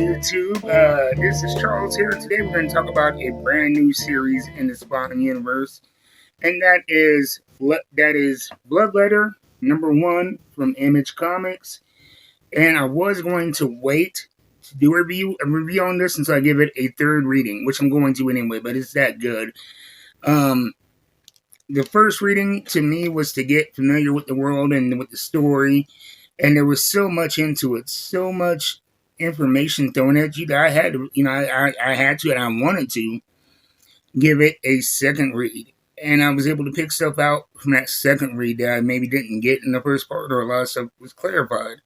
YouTube. This is Charles here. Today we're going to talk about a brand new series in the Spawn universe, and that is Bloodletter #1 from Image Comics. And I was going to wait to do a review on this until I give it a third reading, which I'm going to anyway. But it's that good. The first reading to me was to get familiar with the world and with the story, and there was so much into it, so much information thrown at you that I had to, I had to, and I wanted to give it a second read. And I was able to pick stuff out from that second read that I maybe didn't get in the first part, or a lot of stuff was clarified.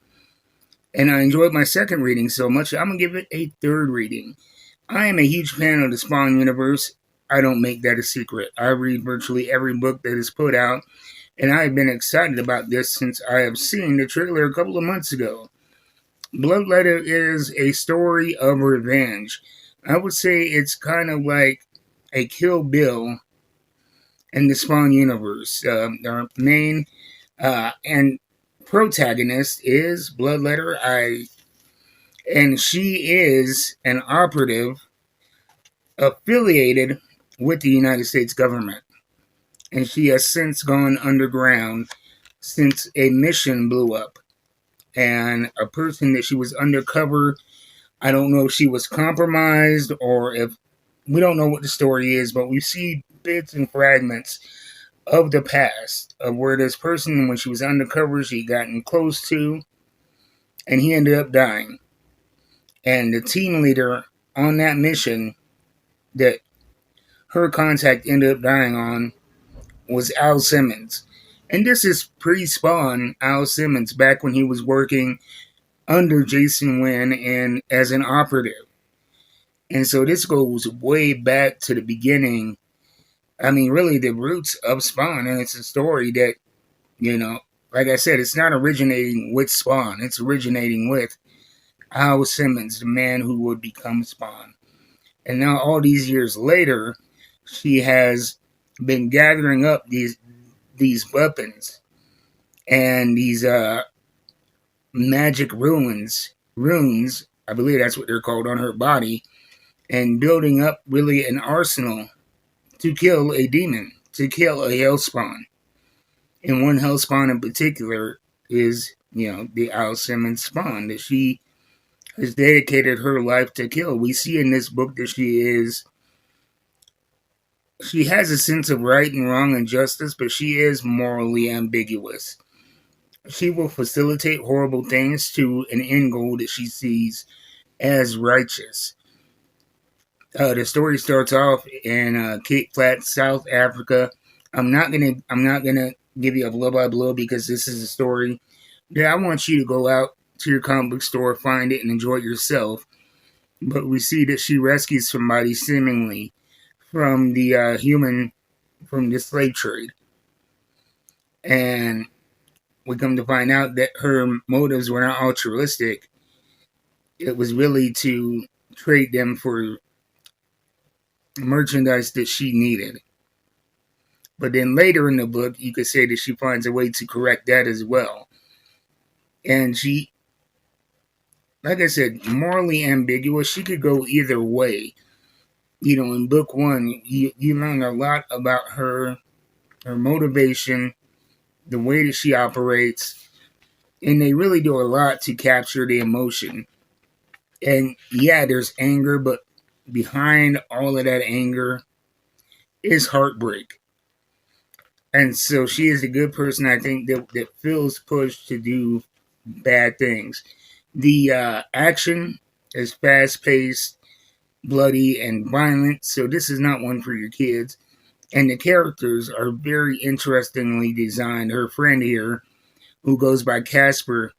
And I enjoyed my second reading so much, I'm going to give it a third reading. I am a huge fan of the Spawn universe. I don't make that a secret. I read virtually every book that is put out, and I've been excited about this since I have seen the trailer a couple of months ago. Bloodletter is a story of revenge. I would say it's kind of like a Kill Bill in the Spawn universe. Our main and protagonist is Bloodletter, and she is an operative affiliated with the United States government. And she has since gone underground since a mission blew up. And a person that she was undercover, I don't know if she was compromised or if, we don't know what the story is, but we see bits and fragments of the past of where this person, when she was undercover, she gotten close to, and he ended up dying. And the team leader on that mission that her contact ended up dying on was Al Simmons. And this is pre-Spawn Al Simmons, back when he was working under Jason Wynn and as an operative. And so this goes way back to the beginning. I mean, really the roots of Spawn. And it's a story that, like I said, it's not originating with Spawn. It's originating with Al Simmons, the man who would become Spawn. And now all these years later, she has been gathering up these weapons and these magic runes, I believe that's what they're called, on her body, and building up really an arsenal to kill a demon, to kill a hellspawn. And one hellspawn in particular is, the Al Simmons spawn that she has dedicated her life to kill. We see in this book that she has a sense of right and wrong and justice, but she is morally ambiguous. She will facilitate horrible things to an end goal that she sees as righteous. The story starts off in Cape Flats, South Africa. I'm not gonna give you a blow by blow because this is a story that I want you to go out to your comic book store, find it, and enjoy it yourself. But we see that she rescues somebody seemingly from the from the slave trade, and we come to find out that her motives were not altruistic. It was really to trade them for merchandise that she needed. But then later in the book, you could say that she finds a way to correct that as well. And she, like I said, morally ambiguous. She could go either way. In book 1, you learn a lot about her motivation, the way that she operates, and they really do a lot to capture the emotion. And yeah, there's anger, but behind all of that anger is heartbreak. And so she is a good person, I think, that feels pushed to do bad things. The action is fast-paced, bloody, and violent, so this is not one for your kids. And the characters are very interestingly designed. Her friend here, who goes by Casper,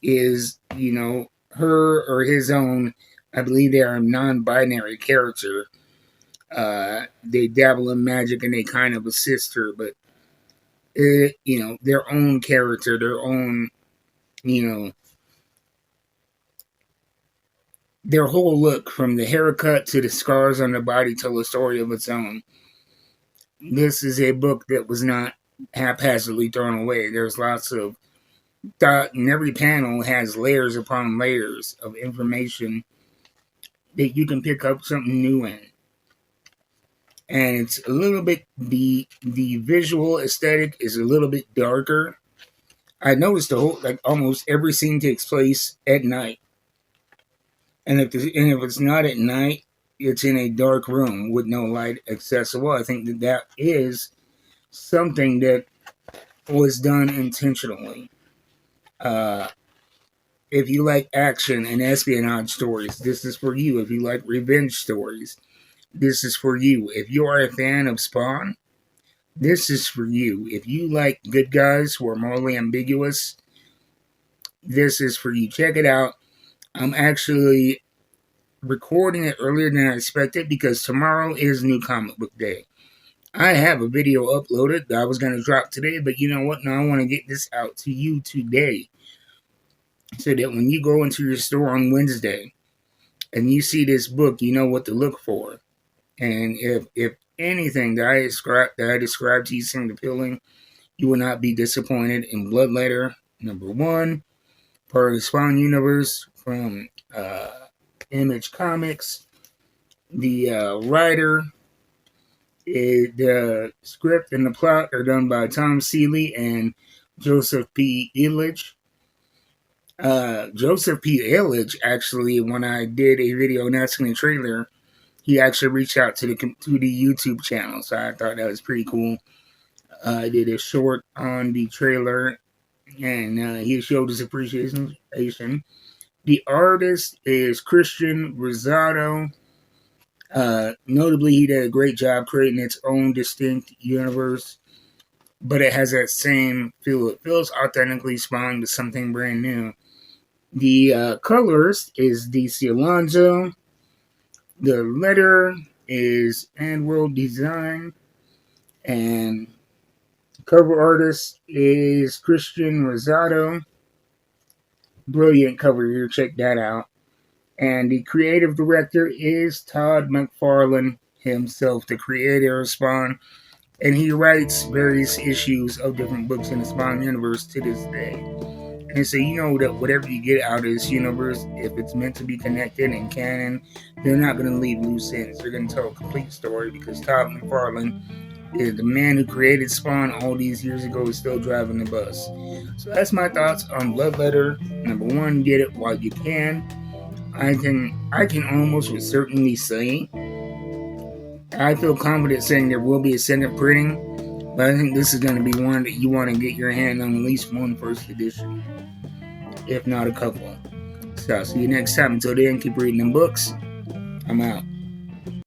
is, her or his own, I believe they are a non-binary character. They dabble in magic and they kind of assist her, but, their own character, their own, their whole look, from the haircut to the scars on the body, tell a story of its own. This is a book that was not haphazardly thrown away. There's lots of thought, and every panel has layers upon layers of information that you can pick up something new in. And it's a little bit, the visual aesthetic is a little bit darker. I noticed like almost every scene takes place at night. And if it's not at night, it's in a dark room with no light accessible. I think that is something that was done intentionally. Uh, if you like action and espionage stories, this is for you. If you like revenge stories, this is for you. If you are a fan of Spawn, this is for you. If you like good guys who are morally ambiguous, this is for you. Check it out. I'm actually recording it earlier than I expected because tomorrow is New Comic Book Day. I have a video uploaded that I was going to drop today, but you know what? Now I want to get this out to you today so that when you go into your store on Wednesday and you see this book, you know what to look for. And if anything that I described to you seemed appealing, you will not be disappointed in Bloodletter #1, part of the Spawn universe from Image Comics. The writer, the script and the plot are done by Tom Seeley and Joseph P. Illich. Joseph P. Illich, actually, when I did a video announcing the trailer, he actually reached out to the YouTube channel, so I thought that was pretty cool. I did a short on the trailer, and he showed his appreciation. The artist is Christian Rosado. Notably, he did a great job creating its own distinct universe, but it has that same feel. It feels authentically Spawn to something brand new. The colorist is DC Alonso. The letter is And World Design, and cover artist is Christian Rosado. Brilliant cover here, check that out. And the creative director is Todd McFarlane himself, the creator of Spawn, and he writes various issues of different books in the Spawn universe to this day. And so you know that whatever you get out of this universe, if it's meant to be connected and canon, they're not going to leave loose ends. They're going to tell a complete story because Todd McFarlane is the man who created Spawn all these years ago is still driving the bus. So that's my thoughts on Bloodletter #1. Get it while you can. I can almost with certainty say I feel confident saying there will be a second printing, but I think this is going to be one that you want to get your hand on at least one first edition, if not a couple. So I'll see you next time. Until then, keep reading them books. I'm out.